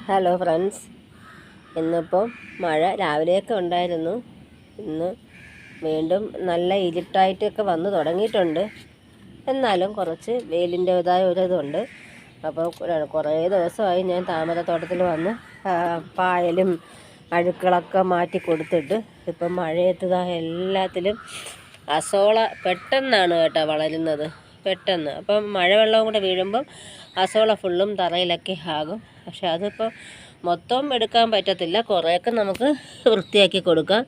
Hello friends, ഇന്നിപ്പോൾ മഴ രാവിലെയൊക്കെ ഉണ്ടായിരുന്നു. ഇന്ന് വീണ്ടും നല്ല ഇരുട്ടായിട്ടൊക്കെ വന്ന് തുടങ്ങിയിട്ടുണ്ട്. എന്നാലും കുറച്ച് വെയിലിൻ്റേതായ ഒരിതുണ്ട്. അപ്പോൾ കുറേ ദിവസമായി ഞാൻ താമരത്തോട്ടത്തിൽ വന്ന് പായലും അഴുക്കളൊക്കെ മാറ്റി കൊടുത്തിട്ട് ഇപ്പം മഴയത്തതായ എല്ലാത്തിലും അസോള പെട്ടെന്നാണ് കേട്ടോ വളരുന്നത്, പെട്ടെന്ന്. അപ്പം മഴവെള്ളവും കൂടെ വീഴുമ്പം അസോള ഫുള്ളും തറയിലൊക്കെ ആകും. പക്ഷെ അതിപ്പോൾ മൊത്തം എടുക്കാൻ പറ്റത്തില്ല, കുറേയൊക്കെ നമുക്ക് വൃത്തിയാക്കി കൊടുക്കാം.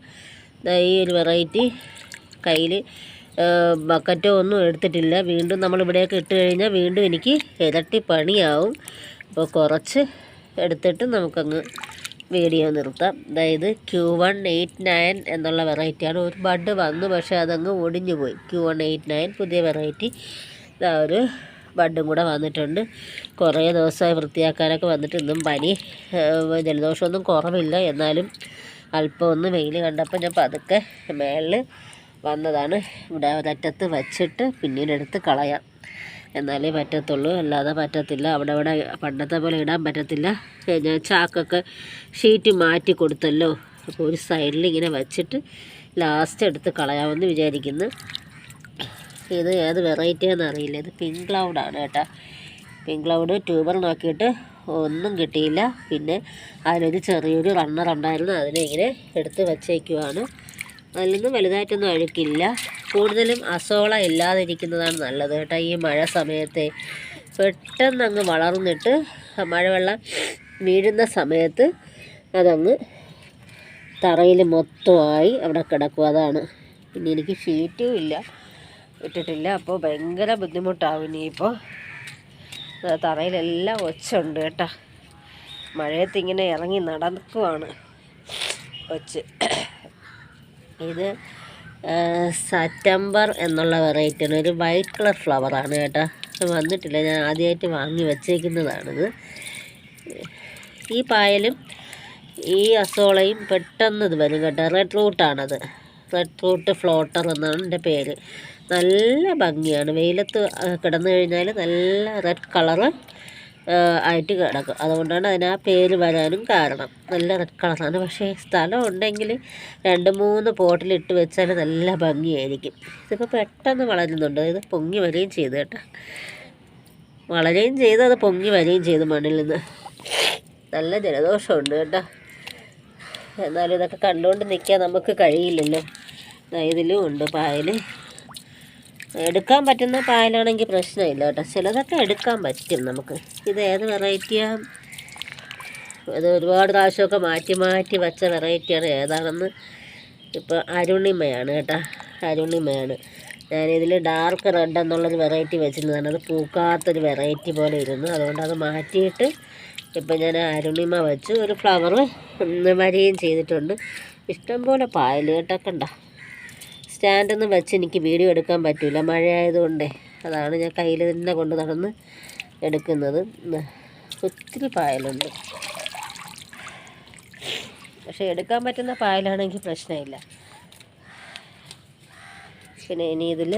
ഈ ഒരു വെറൈറ്റി കയ്യിൽ ബക്കറ്റോ ഒന്നും എടുത്തിട്ടില്ല. വീണ്ടും നമ്മളിവിടെയൊക്കെ ഇട്ട് കഴിഞ്ഞാൽ വീണ്ടും എനിക്ക് ഇരട്ടി പണിയാവും. അപ്പോൾ കുറച്ച് എടുത്തിട്ട് നമുക്കങ്ങ് വീഡിയോ നിർത്താം. അതായത് Q189 എന്നുള്ള വെറൈറ്റിയാണ്. ഒരു ബഡ് വന്നു, പക്ഷേ അതങ്ങ് ഒടിഞ്ഞു പോയി. Q189 പുതിയ വെറൈറ്റി. ഇതാ ഒരു ബഡും കൂടെ വന്നിട്ടുണ്ട്. കുറേ ദിവസമായി വൃത്തിയാക്കാനൊക്കെ വന്നിട്ട് ഇന്നും പനി ജലദോഷമൊന്നും കുറവില്ല. എന്നാലും അല്പം ഒന്ന് വെയിൽ കണ്ടപ്പോൾ ഞാൻ പതുക്കെ മേളിൽ വന്നതാണ്. ഇവിടെ ഒരറ്റത്ത് വച്ചിട്ട് പിന്നീട് എടുത്ത് കളയാം, എന്നാലേ പറ്റത്തുള്ളൂ, അല്ലാതെ പറ്റത്തില്ല. അവിടെ പണ്ടത്തെ പോലെ ഇടാൻ പറ്റത്തില്ല. ഞാൻ ചാക്കൊക്കെ ഷീറ്റ് മാറ്റി കൊടുത്തല്ലോ. അപ്പോൾ ഒരു സൈഡിൽ ഇങ്ങനെ വച്ചിട്ട് ലാസ്റ്റ് എടുത്ത് കളയാമെന്ന് വിചാരിക്കുന്നു. ഇത് ഏത് വെറൈറ്റിയാണെന്ന് അറിയില്ല. ഇത് പിങ്ക് ക്ലൗഡാണ് കേട്ടോ. പിങ്ക് ക്ലൗഡ് ട്യൂബർ നോക്കിയിട്ട് ഒന്നും കിട്ടിയില്ല. പിന്നെ അതിലൊരു ചെറിയൊരു റണ്ണർ ഉണ്ടായിരുന്നു, അതിനെ ഇങ്ങനെ എടുത്ത് വച്ചേക്കുവാണ്. അതിൽ നിന്ന് വലുതായിട്ടൊന്നും അഴുക്കില്ല. കൂടുതലും അസോള ഇല്ലാതിരിക്കുന്നതാണ് നല്ലത് കേട്ടോ. ഈ മഴ സമയത്തെ പെട്ടെന്ന് അങ്ങ് വളർന്നിട്ട് മഴവെള്ളം വീഴുന്ന സമയത്ത് അതങ്ങ് തറയിൽ മൊത്തമായി അവിടെ കിടക്കും. അതാണ്. പിന്നെ എനിക്ക് ഷീറ്റും ഇല്ല, ഇട്ടിട്ടില്ല. അപ്പോൾ ഭയങ്കര ബുദ്ധിമുട്ടാവും. ഇനിയിപ്പോൾ തറയിലെല്ലാം ഒച്ചുണ്ട് കേട്ടോ. മഴയത്ത് ഇങ്ങനെ ഇറങ്ങി നടക്കുവാണ് ഒച്ച്. ഇത് സെപ്റ്റംബർ എന്നുള്ള വെറൈറ്റിയാണ്. ഒരു വൈറ്റ് കളർ ഫ്ലവറാണ് കേട്ടോ. വന്നിട്ടില്ല, ഞാൻ ആദ്യമായിട്ട് വാങ്ങി വച്ചേക്കുന്നതാണിത്. ഈ പായലും ഈ അസോളയും പെട്ടെന്ന് ഇത് വരും കേട്ടോ. റെഡ് റൂട്ടാണത്. റെഡ് റൂട്ട് ഫ്ലോട്ടർ എന്നാണ് എൻ്റെ പേര്. നല്ല ഭംഗിയാണ്. വെയിലത്ത് കിടന്നു കഴിഞ്ഞാൽ നല്ല റെഡ് കളറ് ആയിട്ട് കിടക്കും. അതുകൊണ്ടാണ് അതിന് ആ പേര് വരാനും കാരണം. നല്ല റെഡ് കളറാണ്. പക്ഷേ സ്ഥലം ഉണ്ടെങ്കിൽ 2-3 പോട്ടിലിട്ട് വെച്ചാൽ നല്ല ഭംഗിയായിരിക്കും. ഇതിപ്പോൾ പെട്ടെന്ന് വളരുന്നുണ്ട്. ഇത് പൊങ്ങി വരികയും ചെയ്തു കേട്ടോ. വളരുകയും ചെയ്ത് അത് പൊങ്ങി വരികയും ചെയ്തു മണ്ണിൽ നിന്ന്. നല്ല ജലദോഷമുണ്ട് കേട്ടോ. എന്നാലും ഇതൊക്കെ കണ്ടുകൊണ്ട് നിൽക്കാൻ നമുക്ക് കഴിയില്ലല്ലോ. ഇതിലും ഉണ്ട് പായൽ. എടുക്കാൻ പറ്റുന്ന പായലാണെങ്കിൽ പ്രശ്നമില്ല കേട്ടോ. ചിലതൊക്കെ എടുക്കാൻ പറ്റും നമുക്ക്. ഇത് ഏത് വെറൈറ്റിയാണ്? അത് ഒരുപാട് പ്രാവശ്യമൊക്കെ മാറ്റി വെച്ച വെറൈറ്റിയാണ്. ഏതാണെന്ന് ഇപ്പോൾ അരുണിമയാണ് കേട്ടോ. അരുണിമയാണ്. ഞാനിതിൽ ഡാർക്ക് റെഡ് എന്നുള്ളൊരു വെറൈറ്റി വെച്ചിരുന്നതാണ്. അത് പൂക്കാത്തൊരു വെറൈറ്റി പോലെ ഇരുന്നു. അതുകൊണ്ട് അത് മാറ്റിയിട്ട് ഇപ്പം ഞാൻ അരുണിമ വെച്ചു. ഒരു ഫ്ലവർ വരികയും ചെയ്തിട്ടുണ്ട്. ഇഷ്ടംപോലെ പായൽ കേട്ടോ. കണ്ട സ്റ്റാൻഡൊന്നും വെച്ച് എനിക്ക് വീഡിയോ എടുക്കാൻ പറ്റില്ല, മഴയായതുകൊണ്ടേ. അതാണ് ഞാൻ കയ്യിൽ തന്നെ കൊണ്ട് നടന്ന് എടുക്കുന്നത്. ഒത്തിരി പായലുണ്ട്. പക്ഷെ എടുക്കാൻ പറ്റുന്ന പായലാണെങ്കിൽ പ്രശ്നമില്ല. പിന്നെ ഇനി ഇതിൽ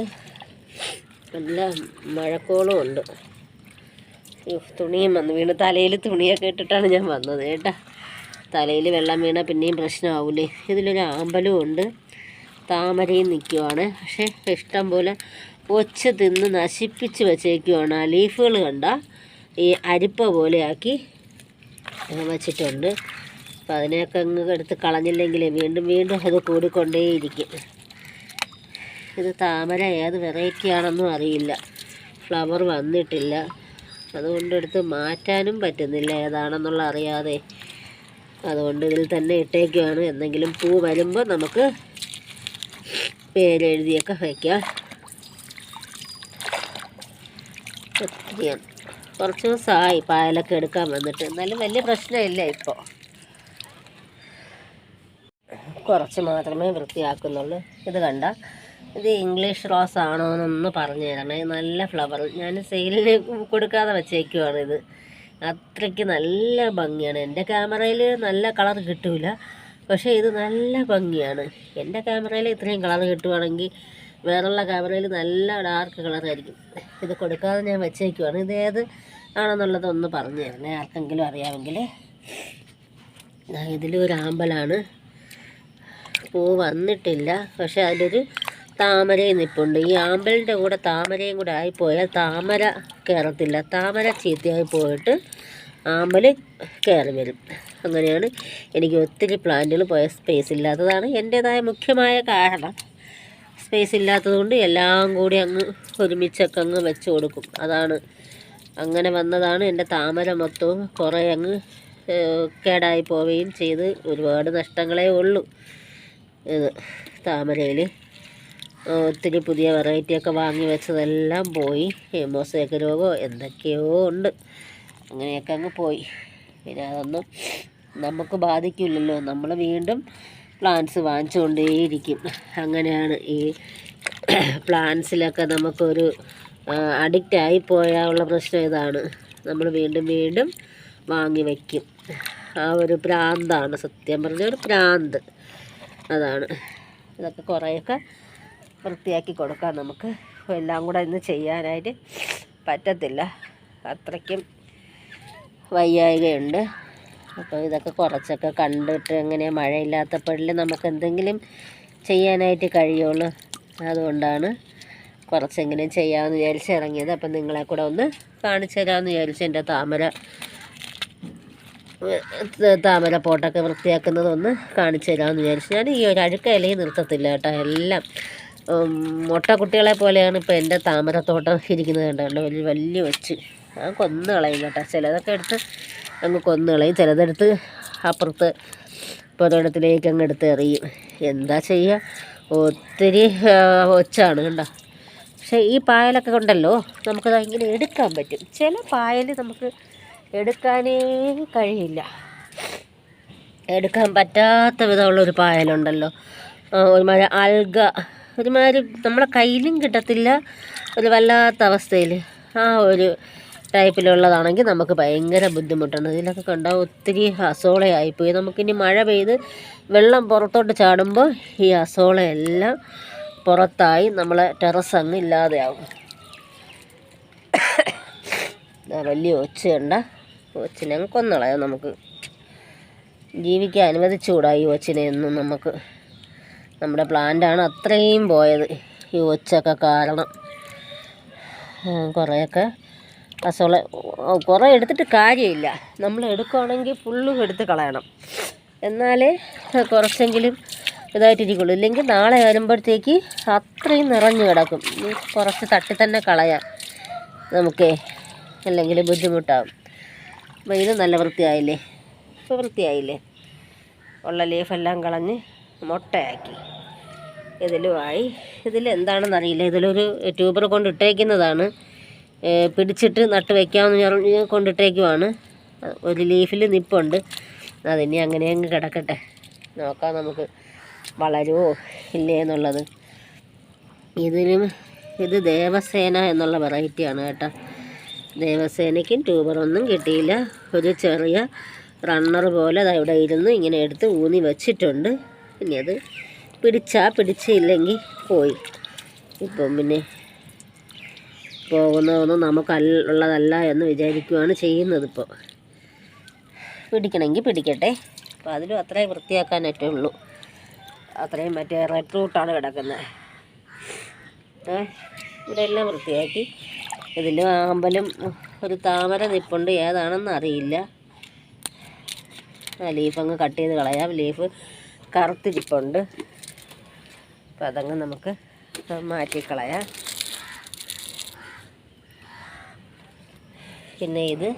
നല്ല മഴക്കോളും ഉണ്ട്. തുണിയും വന്ന് വീണ്. തലയിൽ തുണിയൊക്കെ ഇട്ടിട്ടാണ് ഞാൻ വന്നത് കേട്ടോ. തലയിൽ വെള്ളം വീണാൽ പിന്നെയും പ്രശ്നമാവില്ലേ. ഇതിലൊരു ആമ്പലും ഉണ്ട്, താമരയും നിൽക്കുവാണ്. പക്ഷേ ഇഷ്ടം പോലെ ഒച്ച തിന്ന് നശിപ്പിച്ച് വെച്ചേക്കുവാണ്. ആ ലീഫുകൾ കണ്ട ഈ അരിപ്പ പോലെയാക്കി വച്ചിട്ടുണ്ട്. അപ്പോൾ അതിനെയൊക്കെ അങ്ങ് എടുത്ത് കളഞ്ഞില്ലെങ്കിൽ വീണ്ടും അത് കൂടിക്കൊണ്ടേയിരിക്കും. ഇത് താമര ഏത് വെറൈറ്റി ആണെന്നും അറിയില്ല. ഫ്ലവർ വന്നിട്ടില്ല, അതുകൊണ്ട് എടുത്ത് മാറ്റാനും പറ്റുന്നില്ല ഏതാണെന്നുള്ള അറിയാതെ. അതുകൊണ്ട് ഇതിൽ തന്നെ ഇട്ടേക്കുവാണ്. എന്തെങ്കിലും പൂ വരുമ്പോൾ നമുക്ക് പേരെഴുതിയൊക്കെ വയ്ക്കാം. ഒത്തിരിയാണ്. കുറച്ച് ദിവസമായി പായലൊക്കെ എടുക്കാൻ വന്നിട്ട്. എന്നാലും വലിയ പ്രശ്നമില്ല. ഇപ്പോൾ കുറച്ച് മാത്രമേ വൃത്തിയാക്കുന്നുള്ളൂ. ഇത് കണ്ട, ഇത് ഇംഗ്ലീഷ് റോസ് ആണോ എന്നൊന്ന് പറഞ്ഞു തരണേ. നല്ല ഫ്ലവർ. ഞാൻ സെയിലിന് കൊടുക്കാതെ വച്ചേക്കുവാണ്. ഇത് അത്രയ്ക്ക് നല്ല ഭംഗിയാണ്. എൻ്റെ ക്യാമറയിൽ നല്ല കളർ കിട്ടില്ല, പക്ഷേ ഇത് നല്ല ഭംഗിയാണ്. എൻ്റെ ക്യാമറയിൽ ഇത്രയും കളർ കിട്ടുവാണെങ്കിൽ വേറെയുള്ള ക്യാമറയിൽ നല്ല ഡാർക്ക് കളറായിരിക്കും. ഇത് കൊടുക്കാതെ ഞാൻ വെച്ചേക്കുവാണ്. ഇതേത് ആണെന്നുള്ളതൊന്ന് പറഞ്ഞു തരണേ, ആർക്കെങ്കിലും അറിയാമെങ്കിൽ. ഇതിലൊരു ആമ്പലാണ്, പൂ വന്നിട്ടില്ല, പക്ഷെ അതിലൊരു താമരയും നിൽപ്പുണ്ട്. ഈ ആമ്പലിൻ്റെ കൂടെ താമരയും കൂടെ ആയിപ്പോയാൽ താമര കയറത്തില്ല, താമര ചീത്തയായി പോയിട്ട് ആമ്പൽ കയറി വരും. അങ്ങനെയാണ് എനിക്ക് ഒത്തിരി പ്ലാന്റുകൾ പോയ സ്പേസ് ഇല്ലാത്തതാണ് എൻ്റേതായ മുഖ്യമായ കാരണം. സ്പേസ് ഇല്ലാത്തതുകൊണ്ട് എല്ലാം കൂടി അങ്ങ് ഒരുമിച്ചൊക്കെ അങ്ങ് വെച്ച് കൊടുക്കും. അതാണ് അങ്ങനെ വന്നതാണ്. എൻ്റെ താമര മൊത്തവും കുറേ അങ്ങ് കേടായി പോവുകയും ചെയ്ത് ഒരുപാട് നഷ്ടങ്ങളേ ഉള്ളൂ. ഇത് താമരയിൽ ഒത്തിരി പുതിയ വെറൈറ്റിയൊക്കെ വാങ്ങി വെച്ചതെല്ലാം പോയി. മോസേക്ക് രോഗമോ എന്തൊക്കെയോ ഉണ്ട്, അങ്ങനെയൊക്കെ അങ്ങ് പോയി. പിന്നെ അതൊന്നും നമുക്ക് ബാധിക്കില്ലല്ലോ, നമ്മൾ വീണ്ടും പ്ലാന്റ്സ് വാങ്ങിച്ചുകൊണ്ടേയിരിക്കും. അങ്ങനെയാണ് ഈ പ്ലാന്റ്സിലൊക്കെ നമുക്കൊരു അഡിക്റ്റായി പോയാലുള്ള പ്രശ്നം ഇതാണ്. നമ്മൾ വീണ്ടും വീണ്ടും വാങ്ങി വയ്ക്കും. ആ ഒരു ഭ്രാന്താണ്, സത്യം പറഞ്ഞ ഒരു ഭ്രാന്ത് അതാണ്. ഇതൊക്കെ കുറേയൊക്കെ വൃത്തിയാക്കി കൊടുക്കാം നമുക്ക്. എല്ലാം കൂടെ ഇന്ന് ചെയ്യാനായിട്ട് പറ്റത്തില്ല, അത്രയ്ക്കും വയ്യായികയുണ്ട്. അപ്പോൾ ഇതൊക്കെ കുറച്ചൊക്കെ കണ്ടിട്ട് എങ്ങനെ മഴയില്ലാത്തപ്പോഴിൽ നമുക്ക് എന്തെങ്കിലും ചെയ്യാനായിട്ട് കഴിയുള്ളൂ. അതുകൊണ്ടാണ് കുറച്ചെങ്കിലും ചെയ്യാമെന്ന് വിചാരിച്ച് ഇറങ്ങിയത്. അപ്പം നിങ്ങളെ കൂടെ ഒന്ന് കാണിച്ചു തരാമെന്ന് വിചാരിച്ചു. എൻ്റെ താമര പോട്ടൊക്കെ വൃത്തിയാക്കുന്നതൊന്ന് കാണിച്ചു തരാമെന്ന് വിചാരിച്ചു. ഞാൻ ഈ ഒരു അഴുക്ക ഇലയും നിർത്തത്തില്ല കേട്ടോ. എല്ലാം മുട്ട കുട്ടികളെ പോലെയാണ് ഇപ്പോൾ എൻ്റെ താമരത്തോട്ടം ഇരിക്കുന്നത് കണ്ടോ. വലിയ വലിയ വെച്ച് കൊന്നു കളയും കേട്ടോ. ചിലതൊക്കെ എടുത്ത് അങ്ങ് കൊന്നു കളയും, ചിലതെടുത്ത് അപ്പുറത്ത് പുരയിടത്തിലേക്ക് അങ്ങ് എടുത്ത് എറിയും. എന്താ ചെയ്യുക, ഒത്തിരി ഒച്ചാണ് കണ്ടോ. പക്ഷേ ഈ പായലൊക്കെ ഉണ്ടല്ലോ, നമുക്കത് ഇങ്ങനെ എടുക്കാൻ പറ്റും. ചില പായൽ നമുക്ക് എടുക്കാനേ കഴിയില്ല, എടുക്കാൻ പറ്റാത്ത വിധമുള്ളൊരു പായലുണ്ടല്ലോ. ഒരുമാതിരി ആൽഗ, ഒരുമാതിരി നമ്മളെ കയ്യിലും കിട്ടത്തില്ല, ഒരു വല്ലാത്ത അവസ്ഥയിൽ ആ ഒരു ടൈപ്പിലുള്ളതാണെങ്കിൽ നമുക്ക് ഭയങ്കര ബുദ്ധിമുട്ടാണ്. ഇതിലൊക്കെ കണ്ടാൽ ഒത്തിരി അസോളയായിപ്പോയി. നമുക്കിനി മഴ പെയ്ത് വെള്ളം പുറത്തോട്ട് ചാടുമ്പോൾ ഈ അസോളയെല്ലാം പുറത്തായി നമ്മളെ ടെറസ് അങ്ങ് ഇല്ലാതെയാവും. വലിയ ഒച്ചയുണ്ട, ഒച്ചിനെ അങ്ങ് കൊന്നളയാം. നമുക്ക് ജീവിക്കാൻ അനുവദിച്ചുകൂടാ ഈ ഒച്ചിനെയൊന്നും നമുക്ക്. നമ്മുടെ പ്ലാന്റാണ് അത്രയും പോയത് ഈ ഒച്ചൊക്കെ കാരണം. കുറേയൊക്കെ അസോള കുറേ എടുത്തിട്ട് കാര്യമില്ല, നമ്മൾ എടുക്കുകയാണെങ്കിൽ ഫുള്ളും എടുത്ത് കളയണം, എന്നാലേ കുറച്ചെങ്കിലും ഇതായിട്ടിരിക്കുള്ളൂ. ഇല്ലെങ്കിൽ നാളെ വരുമ്പോഴത്തേക്ക് അത്രയും നിറഞ്ഞു കിടക്കും. കുറച്ച് തട്ടി തന്നെ കളയാം നമുക്കേ, അല്ലെങ്കിൽ ബുദ്ധിമുട്ടാകും. അപ്പോൾ ഇത് നല്ല വൃത്തിയായില്ലേ, ഇപ്പോൾ വൃത്തിയായില്ലേ. ഉള്ള ലീഫെല്ലാം കളഞ്ഞ് മുട്ടയാക്കി. ഇതിലുമായി, ഇതിലെന്താണെന്നറിയില്ല, ഇതിലൊരു ട്യൂബർ കൊണ്ടിട്ടേക്കുന്നതാണ്. പിടിച്ചിട്ട് നട്ട് വയ്ക്കാമെന്ന് പറഞ്ഞ് കൊണ്ടിട്ടേക്കുവാണ്. ഒരു ലീഫിൽ നിപ്പുണ്ട്, അതിനി അങ്ങനെ അങ്ങ് കിടക്കട്ടെ, നോക്കാം നമുക്ക് വളരുമോ ഇല്ലേ എന്നുള്ളത്. ഇത് ദേവസേന എന്നുള്ള വെറൈറ്റിയാണ് കേട്ടോ. ദേവസേനയ്ക്കും ട്യൂബറൊന്നും കിട്ടിയില്ല. ഒരു ചെറിയ റണ്ണർ പോലെ ഇവിടെ ഇരുന്ന് ഇങ്ങനെ എടുത്ത് ഊന്നി വച്ചിട്ടുണ്ട്. ഇനി അത് പിടിച്ചില്ലെങ്കിൽ പോയി. ഇപ്പം പിന്നെ പോകുന്നതൊന്നും നമുക്കുള്ളതല്ല എന്ന് വിചാരിക്കുകയാണ് ചെയ്യുന്നത്. ഇപ്പോൾ പിടിക്കണമെങ്കിൽ പിടിക്കട്ടെ. അപ്പോൾ അതിലും അത്രയും വൃത്തിയാക്കാനായിട്ടേ ഉള്ളൂ. അത്രയും മറ്റേ റെഡ് റൂട്ടാണ് കിടക്കുന്നത്. ഇവിടെ എല്ലാം വൃത്തിയാക്കി. ഇതിലും ആമ്പലും ഒരു താമര നിപ്പുണ്ട്, ഏതാണെന്ന് അറിയില്ല. ലീഫ് അങ്ങ് കട്ട് ചെയ്ത് കളയാം. ലീഫ് കറുത്തിരിപ്പുണ്ട്, അപ്പോൾ അതങ്ങ് നമുക്ക് മാറ്റിക്കളയാം. പിന്നെ ഇത്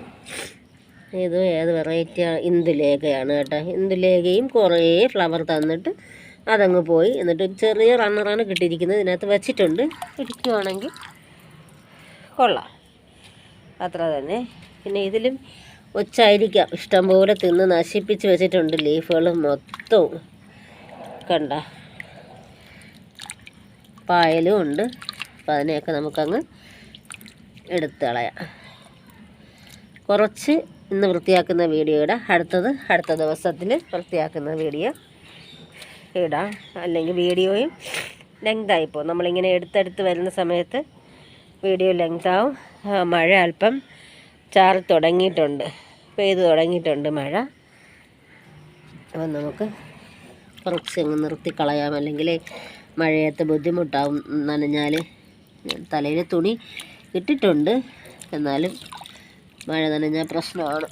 ഏത് വെറൈറ്റിയാണ്, ഇന്ദുലേഖയാണ് കേട്ടോ. ഇന്ദുലേഖയും കുറേ ഫ്ലവർ തന്നിട്ട് അതങ്ങ് പോയി. എന്നിട്ട് ചെറിയ റണ്ണറാണ് കിട്ടിയിരിക്കുന്നത്, ഇതിനകത്ത് വെച്ചിട്ടുണ്ട്. പിടിക്കുവാണെങ്കിൽ കൊള്ളാം, അത്ര തന്നെ. പിന്നെ ഇതിലും ഒച്ചായിരിക്കാം, ഇഷ്ടംപോലെ തിന്ന് നശിപ്പിച്ച് വെച്ചിട്ടുണ്ട് ലീഫുകൾ മൊത്തവും. കണ്ട പായലും ഉണ്ട്. അപ്പം അതിനെയൊക്കെ നമുക്കങ്ങ് എടുത്ത് കളയാം. കുറച്ച് ഇന്ന് വൃത്തിയാക്കുന്ന വീഡിയോയുടെ അടുത്ത ദിവസത്തിൽ വൃത്തിയാക്കുന്ന വീഡിയോ ഇടാം. അല്ലെങ്കിൽ വീഡിയോയും ലെങ്തായിപ്പോൾ നമ്മളിങ്ങനെ എടുത്തെടുത്ത് വരുന്ന സമയത്ത് വീഡിയോ ലെങ്താവും. മഴ അല്പം ചാറി തുടങ്ങിയിട്ടുണ്ട്, പെയ്ത് തുടങ്ങിയിട്ടുണ്ട് മഴ. അപ്പം നമുക്ക് കുറച്ചങ്ങ് നിർത്തിക്കളയാം, അല്ലെങ്കിൽ മഴയത്ത് ബുദ്ധിമുട്ടാവും നനഞ്ഞാൽ. തലയിൽ തുണി ഇട്ടിട്ടുണ്ട്, എന്നാലും മഴ നനഞ്ഞാൽ പ്രശ്നമാണ്.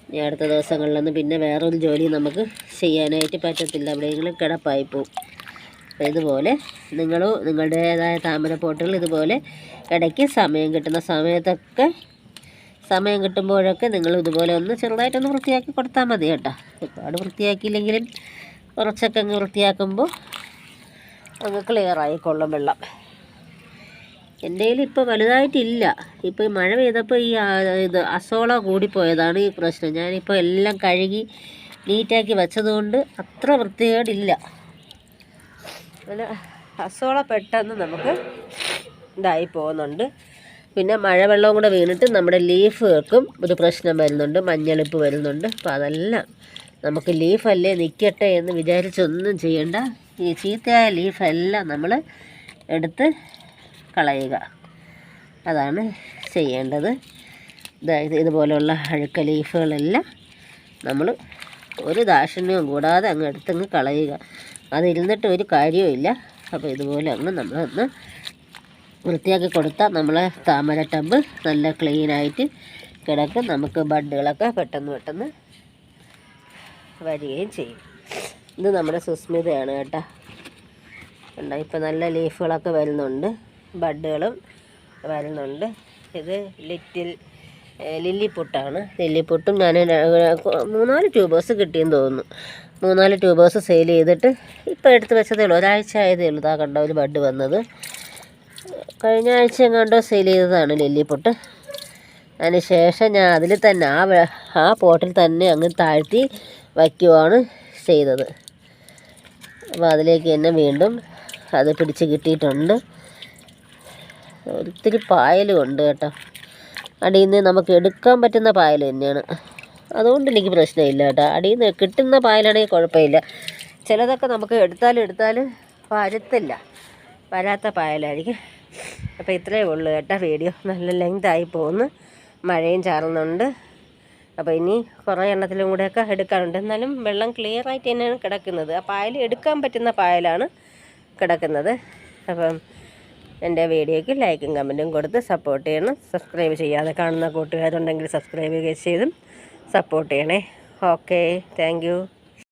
ഇനി അടുത്ത ദിവസങ്ങളിലൊന്നും പിന്നെ വേറൊരു ജോലി നമുക്ക് ചെയ്യാനായിട്ട് പറ്റത്തില്ല, എവിടെയെങ്കിലും കിടപ്പായി പോവും. അപ്പോൾ ഇതുപോലെ നിങ്ങളും നിങ്ങളുടേതായ താമരപ്പോട്ടുകൾ ഇതുപോലെ ഇടയ്ക്ക് സമയം കിട്ടുന്ന സമയത്തൊക്കെ, സമയം കിട്ടുമ്പോഴൊക്കെ നിങ്ങൾ ഇതുപോലെ ഒന്ന് ചെറുതായിട്ടൊന്ന് വൃത്തിയാക്കി കൊടുത്താൽ മതി കേട്ടോ. ഒരുപാട് വൃത്തിയാക്കിയില്ലെങ്കിലും കുറച്ചൊക്കെ അങ്ങ് വൃത്തിയാക്കുമ്പോൾ അങ്ങ് ക്ലിയർ ആയിക്കൊള്ളും വെള്ളം. എൻ്റെ കയ്യിൽ ഇപ്പോൾ വലുതായിട്ടില്ല. ഇപ്പോൾ ഈ മഴ പെയ്തപ്പോൾ ഈ അസോള കൂടിപ്പോയതാണ് ഈ പ്രശ്നം. ഞാനിപ്പോൾ എല്ലാം കഴുകി നീറ്റാക്കി വെച്ചതുകൊണ്ട് അത്ര വൃത്തികേടില്ല. പിന്നെ അസോള പെട്ടെന്ന് നമുക്ക് ഇതായി പോകുന്നുണ്ട്. പിന്നെ മഴവെള്ളവും കൂടെ വീണിട്ട് നമ്മുടെ ലീഫുകൾക്കും ഒരു പ്രശ്നം വരുന്നുണ്ട്, മഞ്ഞളിപ്പ് വരുന്നുണ്ട്. അപ്പോൾ അതെല്ലാം നമുക്ക് ലീഫല്ലേ നിൽക്കട്ടെ എന്ന് വിചാരിച്ചൊന്നും ചെയ്യണ്ട. ഈ ചീത്തയായ ലീഫെല്ലാം നമ്മൾ എടുത്ത് കളയുക, അതാണ് ചെയ്യേണ്ടത്. ഇതുപോലെയുള്ള അഴുക്ക ലീഫുകളെല്ലാം നമ്മൾ ഒരു ദാക്ഷിണ്യവും കൂടാതെ അങ്ങ് എടുത്തങ്ങ് കളയുക. അതിരുന്നിട്ട് ഒരു കാര്യവുമില്ല. അപ്പോൾ ഇതുപോലെ അങ്ങ് നമ്മളൊന്ന് വൃത്തിയാക്കി കൊടുത്താൽ നമ്മളെ താമര ടബ് നല്ല ക്ലീനായിട്ട് കിടക്കും. നമുക്ക് ബഡ്ഡുകളൊക്കെ പെട്ടെന്ന് വരികയും ചെയ്യും. ഇത് നമ്മുടെ സുസ്മിതയാണ് കേട്ടോ. ഇപ്പോൾ നല്ല ലീഫുകളൊക്കെ വരുന്നുണ്ട്, ബഡ്ഡുകളും വരുന്നുണ്ട്. ഇത് ലില്ലിപ്പുട്ടാണ്. ലില്ലിപ്പുട്ടും ഞാൻ 3-4 ട്യൂബേഴ്സ് കിട്ടിയെന്ന് തോന്നുന്നു. 3-4 ട്യൂബേഴ്സ് സെയിൽ ചെയ്തിട്ട് ഇപ്പോൾ എടുത്ത് വെച്ചതേ ഉള്ളൂ, ഒരാഴ്ച ആയതേ ഉള്ളൂ. ഇതാ കണ്ട ഒരു ബഡ് വന്നത്, കഴിഞ്ഞ ആഴ്ച എങ്ങാണ്ടോ സെയിൽ ചെയ്തതാണ് ലില്ലിപ്പുട്ട്. അതിന് ശേഷം ഞാൻ അതിൽ തന്നെ ആ പോട്ടിൽ തന്നെ അങ്ങ് താഴ്ത്തി വയ്ക്കുവാണ് ചെയ്തത്. അപ്പോൾ അതിലേക്ക് തന്നെ വീണ്ടും അത് പിടിച്ച് കിട്ടിയിട്ടുണ്ട്. ഒത്തിരി പായലും ഉണ്ട് കേട്ടോ. അടിയിൽ നിന്ന് നമുക്ക് എടുക്കാൻ പറ്റുന്ന പായൽ തന്നെയാണ്, അതുകൊണ്ട് എനിക്ക് പ്രശ്നമില്ല കേട്ടോ. അടിയിൽ നിന്ന് കിട്ടുന്ന പായലാണെങ്കിൽ കുഴപ്പമില്ല. ചിലതൊക്കെ നമുക്ക് എടുത്താലും വരാത്ത പായലായിരിക്കും. അപ്പോൾ ഇത്രയേ ഉള്ളൂ കേട്ടോ വീഡിയോ. നല്ല ലെങ്തായി പോകുന്നു, മഴയും ചാറുന്നുണ്ട്. അപ്പോൾ ഇനി കുറേ എണ്ണത്തിലും കൂടെയൊക്കെ എടുക്കാനുണ്ട്. എന്നാലും വെള്ളം ക്ലിയർ ആയിട്ട് തന്നെയാണ് കിടക്കുന്നത്. ആ പായൽ എടുക്കാൻ പറ്റുന്ന പായലാണ് കിടക്കുന്നത്. അപ്പം എൻ്റെ വീഡിയോയ്ക്ക് ലൈക്കും കമൻറ്റും കൊടുത്ത് സപ്പോർട്ട് ചെയ്യണം. സബ്സ്ക്രൈബ് ചെയ്യാതെ കാണുന്ന കൂട്ടുകാരുണ്ടെങ്കിൽ സബ്സ്ക്രൈബ് ചെയ്തും സപ്പോർട്ട് ചെയ്യണേ. Okay, thank you.